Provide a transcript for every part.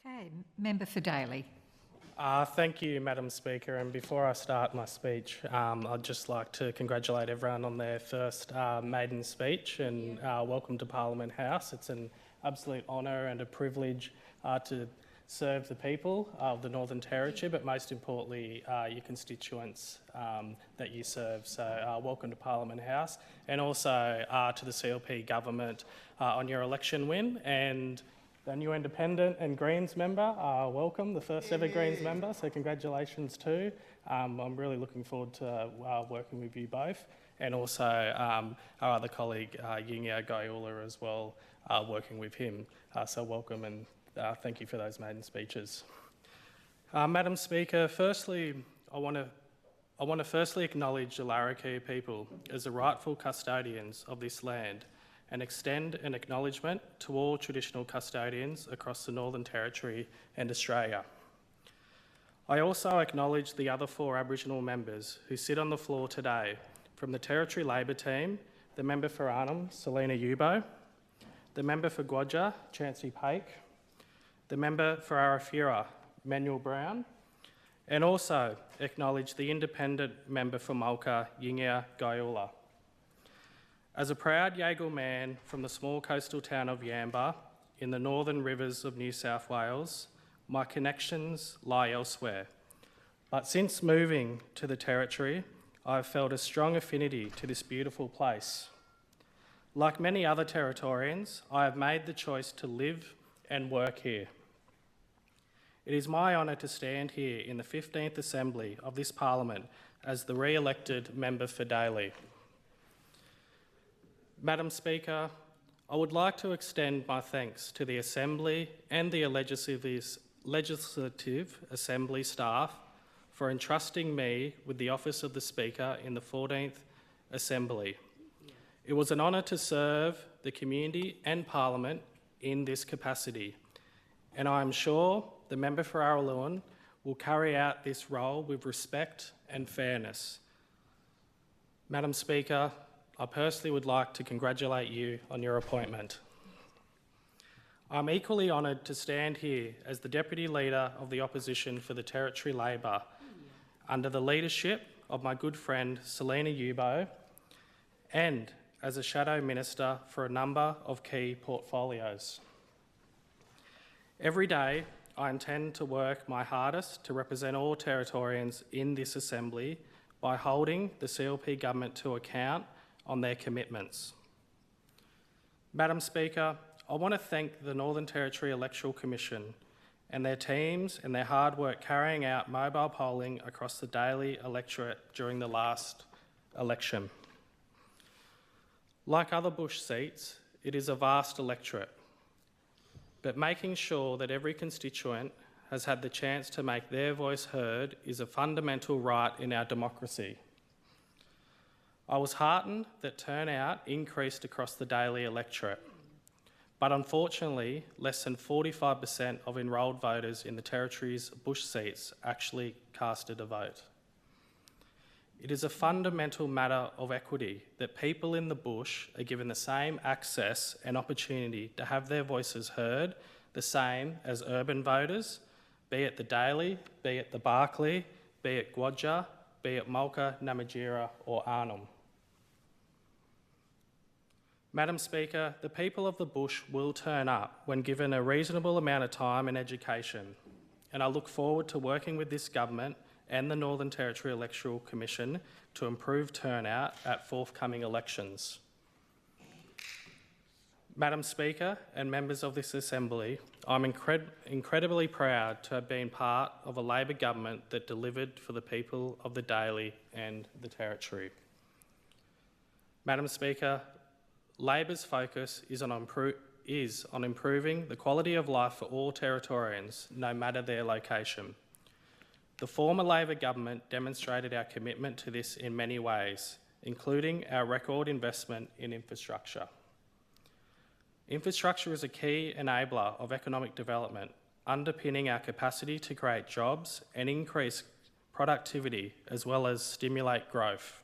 Okay, member for Daly. Thank you, Madam Speaker. And before I start my speech, I'd just like to congratulate everyone on their first maiden speech and welcome to Parliament House. It's an absolute honour and a privilege to serve the people of the Northern Territory, but most importantly, your constituents that you serve. So welcome to Parliament House, and also to the CLP government on your election win. And the new Independent and Greens member, welcome, the first ever Greens member, so congratulations too. I'm really looking forward to working with you both, and also our other colleague, Yingya Gayula, as well, working with him. So welcome, and thank you for those maiden speeches. Madam Speaker, firstly, I want to firstly acknowledge the Larrakia people as the rightful custodians of this land, and extend an acknowledgement to all traditional custodians across the Northern Territory and Australia. I also acknowledge the other 4 Aboriginal members who sit on the floor today, from the Territory Labor Team, the member for Arnhem, Selina Yubo, the member for Gwodja, Chancey Paik, the member for Arafura, Manuel Brown, and also acknowledge the independent member for Mulka, Yingya Gayula. As a proud Yagal man from the small coastal town of Yamba in the northern rivers of New South Wales, my connections lie elsewhere. But since moving to the Territory, I have felt a strong affinity to this beautiful place. Like many other Territorians, I have made the choice to live and work here. It is my honour to stand here in the 15th Assembly of this Parliament as the re-elected member for Daly. Madam Speaker, I would like to extend my thanks to the Assembly and the Legislative Assembly staff for entrusting me with the office of the Speaker in the 14th Assembly. It was an honour to serve the community and Parliament in this capacity, and I am sure the member for Araluen will carry out this role with respect and fairness. Madam Speaker, I personally would like to congratulate you on your appointment. I'm equally honoured to stand here as the Deputy Leader of the Opposition for the Territory Labor, under the leadership of my good friend Selina Yubo, and as a Shadow Minister for a number of key portfolios. Every day, I intend to work my hardest to represent all Territorians in this Assembly by holding the CLP government to account on their commitments. Madam Speaker, I want to thank the Northern Territory Electoral Commission and their teams and their hard work carrying out mobile polling across the Daly electorate during the last election. Like other bush seats, it is a vast electorate, but making sure that every constituent has had the chance to make their voice heard is a fundamental right in our democracy. I was heartened that turnout increased across the Daly electorate, but unfortunately, less than 45% of enrolled voters in the Territory's bush seats actually casted a vote. It is a fundamental matter of equity that people in the bush are given the same access and opportunity to have their voices heard, the same as urban voters, be it the Daly, be it the Barkly, be it Gwodja, be it Mulka, Namatjira or Arnhem. Madam Speaker, the people of the bush will turn up when given a reasonable amount of time and education, and I look forward to working with this government and the Northern Territory Electoral Commission to improve turnout at forthcoming elections. Madam Speaker and members of this Assembly, I'm incredibly proud to have been part of a Labor government that delivered for the people of the Daly and the Territory. Madam Speaker, Labor's focus is on improving the quality of life for all Territorians, no matter their location. The former Labor government demonstrated our commitment to this in many ways, including our record investment in infrastructure. Infrastructure is a key enabler of economic development, underpinning our capacity to create jobs and increase productivity, as well as stimulate growth.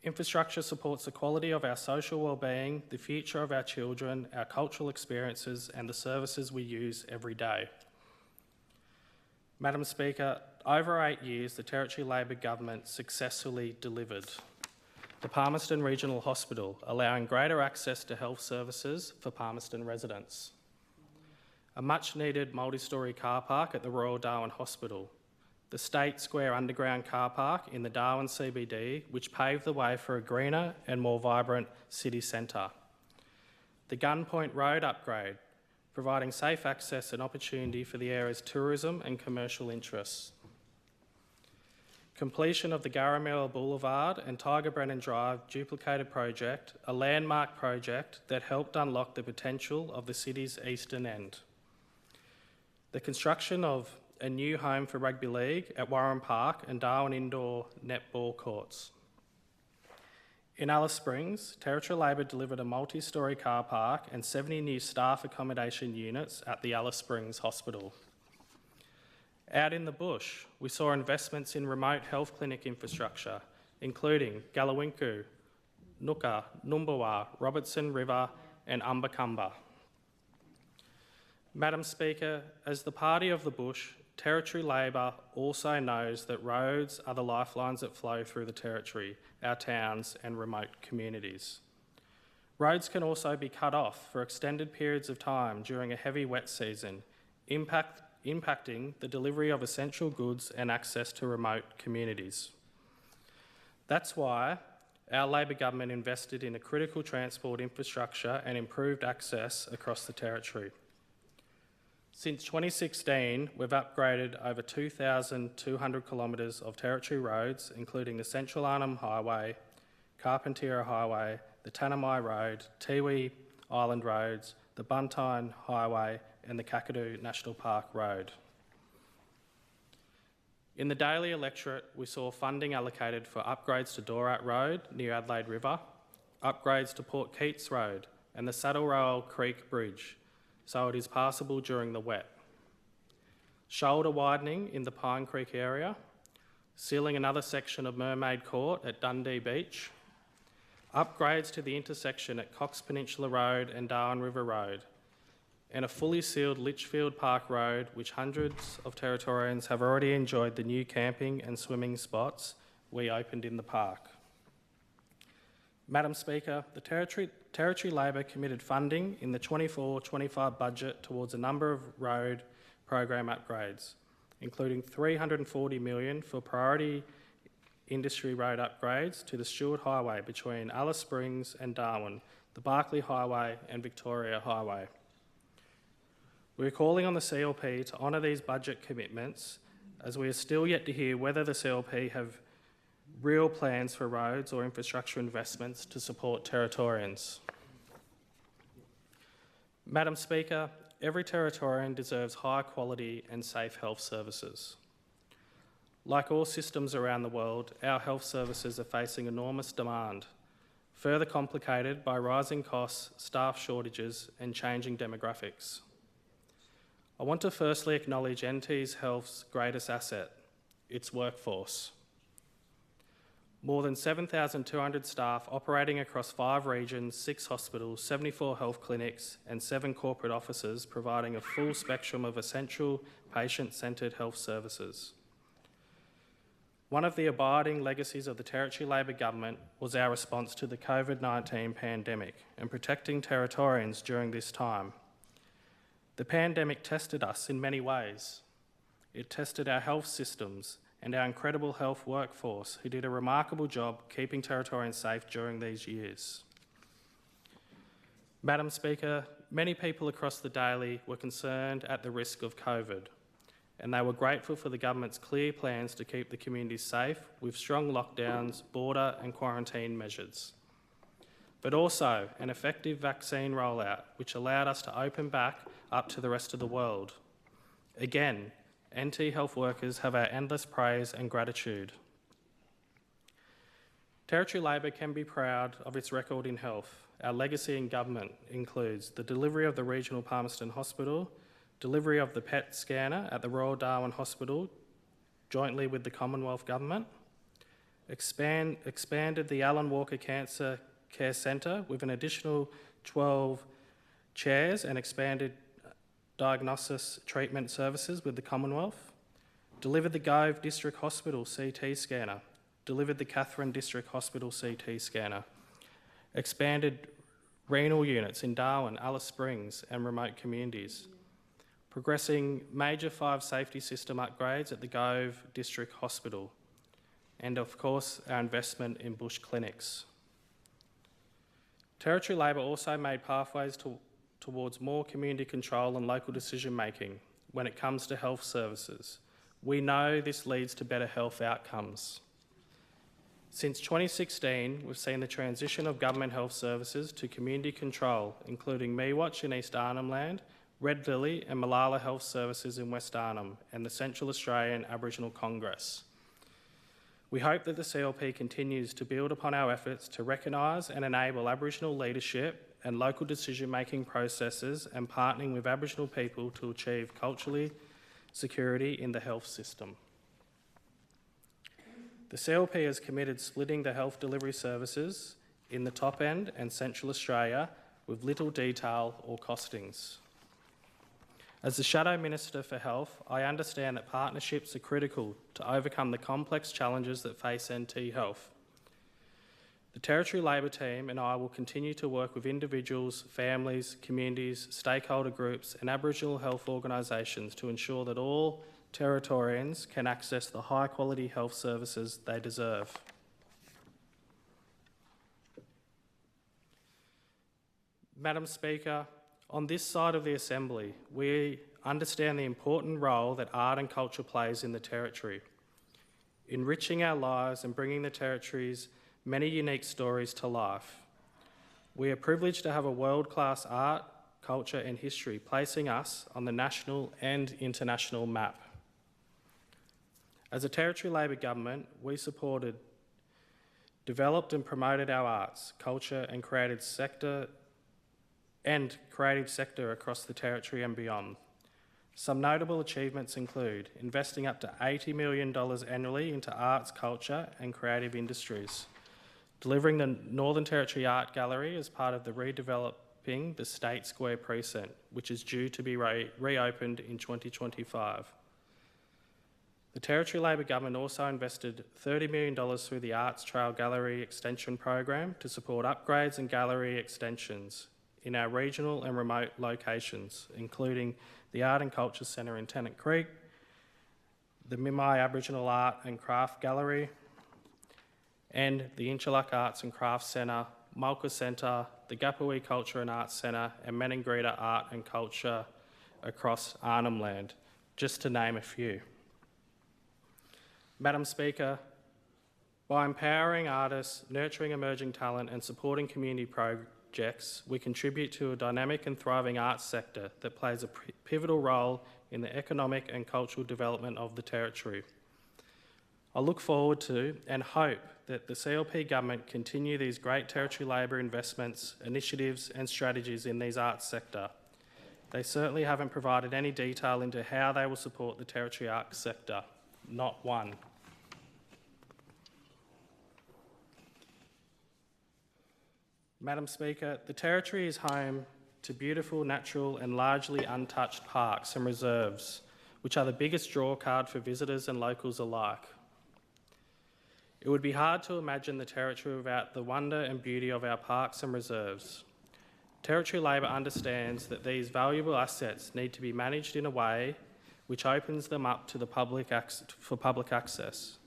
Infrastructure supports the quality of our social wellbeing, the future of our children, our cultural experiences and the services we use every day. Madam Speaker, over 8 years, the Territory Labor Government successfully delivered the Palmerston Regional Hospital, allowing greater access to health services for Palmerston residents. A much-needed multi-storey car park at the Royal Darwin Hospital. The State Square underground car park in the Darwin CBD, which paved the way for a greener and more vibrant city centre. The Gunpoint Road upgrade, providing safe access and opportunity for the area's tourism and commercial interests. Completion of the Garramilla Boulevard and Tiger Brennan Drive duplicated project, a landmark project that helped unlock the potential of the city's eastern end. The construction of a new home for rugby league at Warren Park and Darwin Indoor netball courts. In Alice Springs, Territory Labor delivered a multi-storey car park and 70 new staff accommodation units at the Alice Springs Hospital. Out in the bush, we saw investments in remote health clinic infrastructure, including Gallawinku, Nooka, Numbawa, Robertson River and Umbacumba. Madam Speaker, as the party of the bush, Territory Labor also knows that roads are the lifelines that flow through the Territory, our towns and remote communities. Roads can also be cut off for extended periods of time during a heavy wet season, impacting the delivery of essential goods and access to remote communities. That's why our Labor government invested in a critical transport infrastructure and improved access across the Territory. Since 2016, we've upgraded over 2,200 kilometres of Territory roads, including the Central Arnhem Highway, Carpentera Highway, the Tanami Road, Tiwi Island Roads, the Buntine Highway and the Kakadu National Park Road. In the Daly electorate, we saw funding allocated for upgrades to Dorat Road near Adelaide River, upgrades to Port Keats Road and the Saddle Rail Creek Bridge, so it is passable during the wet. Shoulder widening in the Pine Creek area, sealing another section of Mermaid Court at Dundee Beach, upgrades to the intersection at Cox Peninsula Road and Darwin River Road, and a fully sealed Litchfield Park Road, which hundreds of Territorians have already enjoyed the new camping and swimming spots we opened in the park. Madam Speaker, the Territory Labor committed funding in the 24-25 budget towards a number of road program upgrades, including $340 million for priority industry road upgrades to the Stewart Highway between Alice Springs and Darwin, the Barkly Highway and Victoria Highway. We're calling on the CLP to honour these budget commitments, as we are still yet to hear whether the CLP have real plans for roads or infrastructure investments to support Territorians. Madam Speaker, every Territorian deserves high quality and safe health services. Like all systems around the world, our health services are facing enormous demand, further complicated by rising costs, staff shortages and changing demographics. I want to firstly acknowledge NT's Health's greatest asset, its workforce. More than 7,200 staff operating across 5 regions, 6 hospitals, 74 health clinics and 7 corporate offices, providing a full spectrum of essential patient-centred health services. One of the abiding legacies of the Territory Labor Government was our response to the COVID-19 pandemic and protecting Territorians during this time. The pandemic tested us in many ways. It tested our health systems and our incredible health workforce, who did a remarkable job keeping Territorians safe during these years. Madam Speaker, many people across the Daly were concerned at the risk of COVID, and they were grateful for the government's clear plans to keep the community safe with strong lockdowns, border and quarantine measures, but also an effective vaccine rollout which allowed us to open back up to the rest of the world. Again, NT health workers have our endless praise and gratitude. Territory Labor can be proud of its record in health. Our legacy in government includes the delivery of the Regional Palmerston Hospital, delivery of the PET scanner at the Royal Darwin Hospital, jointly with the Commonwealth Government, expanded the Alan Walker Cancer Care Centre with an additional 12 chairs and expanded diagnosis treatment services with the Commonwealth, delivered the Gove District Hospital CT scanner, delivered the Katherine District Hospital CT scanner, expanded renal units in Darwin, Alice Springs and remote communities, progressing major 5 safety system upgrades at the Gove District Hospital, and of course our investment in bush clinics. Territory Labor also made pathways towards more community control and local decision making when it comes to health services. We know this leads to better health outcomes. Since 2016, we've seen the transition of government health services to community control, including MeWatch in East Arnhem Land, Red Lily and Malala Health Services in West Arnhem, and the Central Australian Aboriginal Congress. We hope that the CLP continues to build upon our efforts to recognise and enable Aboriginal leadership and local decision-making processes and partnering with Aboriginal people to achieve culturally security in the health system. The CLP has committed splitting the health delivery services in the top end and Central Australia with little detail or costings. As the Shadow Minister for Health, I understand that partnerships are critical to overcome the complex challenges that face NT Health. The Territory Labor team and I will continue to work with individuals, families, communities, stakeholder groups and Aboriginal health organisations to ensure that all Territorians can access the high-quality health services they deserve. Madam Speaker, on this side of the Assembly, we understand the important role that art and culture plays in the Territory, enriching our lives and bringing the Territory's many unique stories to life. We are privileged to have a world-class art, culture and history, placing us on the national and international map. As a Territory Labor government, we supported, developed and promoted our arts, culture and creative sector across the Territory and beyond. Some notable achievements include investing up to $80 million annually into arts, culture and creative industries, delivering the Northern Territory Art Gallery as part of the redeveloping the State Square precinct, which is due to be reopened in 2025. The Territory Labor government also invested $30 million through the Arts Trail Gallery Extension Program to support upgrades and gallery extensions in our regional and remote locations, including the Art and Culture Centre in Tennant Creek, the Mimai Aboriginal Art and Craft Gallery, and the Inchaluk Arts and Crafts Centre, Mulka Centre, the Gapawee Culture and Arts Centre, and Meningreta Art and Culture across Arnhem Land, just to name a few. Madam Speaker, by empowering artists, nurturing emerging talent and supporting community projects, we contribute to a dynamic and thriving arts sector that plays a pivotal role in the economic and cultural development of the Territory. I look forward to and hope that the CLP government continue these great Territory Labor investments, initiatives and strategies in these arts sector. They certainly haven't provided any detail into how they will support the Territory arts sector, not one. Madam Speaker, the Territory is home to beautiful, natural and largely untouched parks and reserves, which are the biggest draw card for visitors and locals alike. It would be hard to imagine the Territory without the wonder and beauty of our parks and reserves. Territory Labor understands that these valuable assets need to be managed in a way which opens them up to the public for public access,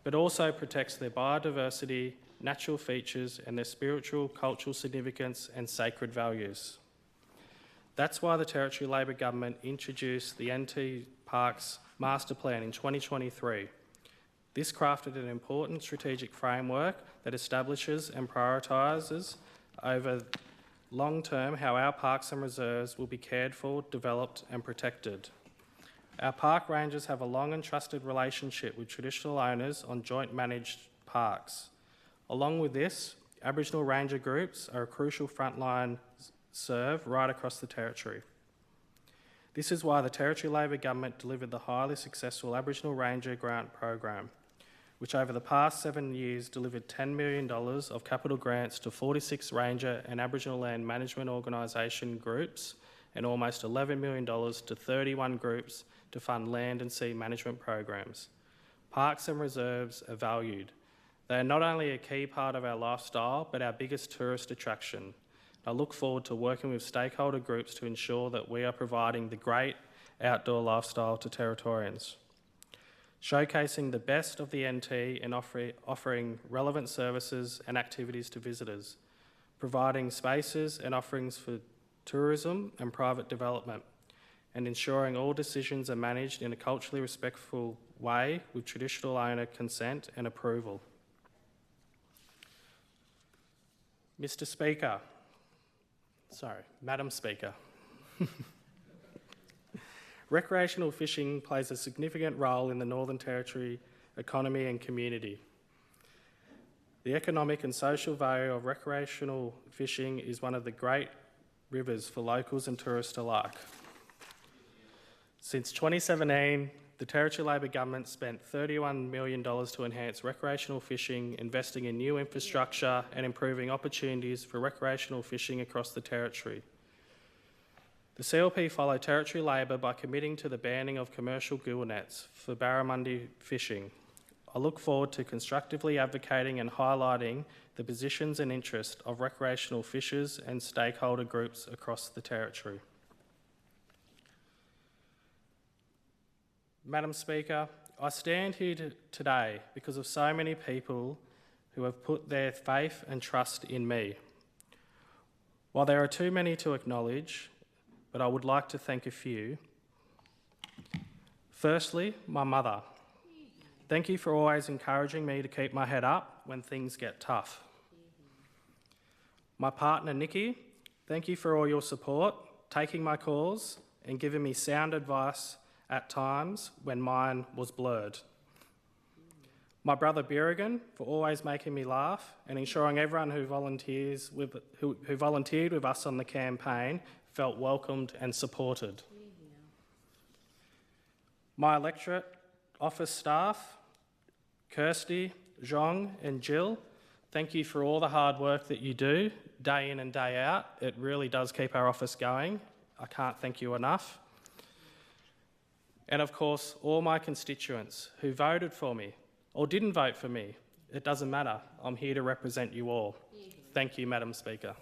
but also protects their biodiversity, natural features and their spiritual, cultural significance and sacred values. That's why the Territory Labor government introduced the NT Parks Master Plan in 2023. This crafted an important strategic framework that establishes and prioritises over long term how our parks and reserves will be cared for, developed and protected. Our park rangers have a long and trusted relationship with traditional owners on joint managed parks. Along with this, Aboriginal ranger groups are a crucial frontline serve right across the Territory. This is why the Territory Labor government delivered the highly successful Aboriginal Ranger Grant Program, which over the past 7 years delivered $10 million of capital grants to 46 Ranger and Aboriginal land management organisation groups and almost $11 million to 31 groups to fund land and sea management programs. Parks and reserves are valued. They are not only a key part of our lifestyle, but our biggest tourist attraction. I look forward to working with stakeholder groups to ensure that we are providing the great outdoor lifestyle to Territorians, showcasing the best of the NT and offering relevant services and activities to visitors, providing spaces and offerings for tourism and private development, and ensuring all decisions are managed in a culturally respectful way with traditional owner consent and approval. Madam Speaker. Recreational fishing plays a significant role in the Northern Territory economy and community. The economic and social value of recreational fishing is one of the great rivers for locals and tourists alike. Since 2017, the Territory Labor Government spent $31 million to enhance recreational fishing, investing in new infrastructure and improving opportunities for recreational fishing across the Territory. The CLP followed Territory Labor by committing to the banning of commercial gill nets for barramundi fishing. I look forward to constructively advocating and highlighting the positions and interests of recreational fishers and stakeholder groups across the Territory. Madam Speaker, I stand here today because of so many people who have put their faith and trust in me. While there are too many to acknowledge, but I would like to thank a few. Firstly, my mother. Thank you for always encouraging me to keep my head up when things get tough. My partner, Nikki, thank you for all your support, taking my calls and giving me sound advice at times when mine was blurred. My brother Birrigan for always making me laugh and ensuring everyone who volunteered with us on the campaign felt welcomed and supported. My electorate office staff, Kirsty, Zhong and Jill, thank you for all the hard work that you do day in and day out. It really does keep our office going. I can't thank you enough. And of course, all my constituents who voted for me or didn't vote for me. It doesn't matter. I'm here to represent you all. Thank you, Madam Speaker.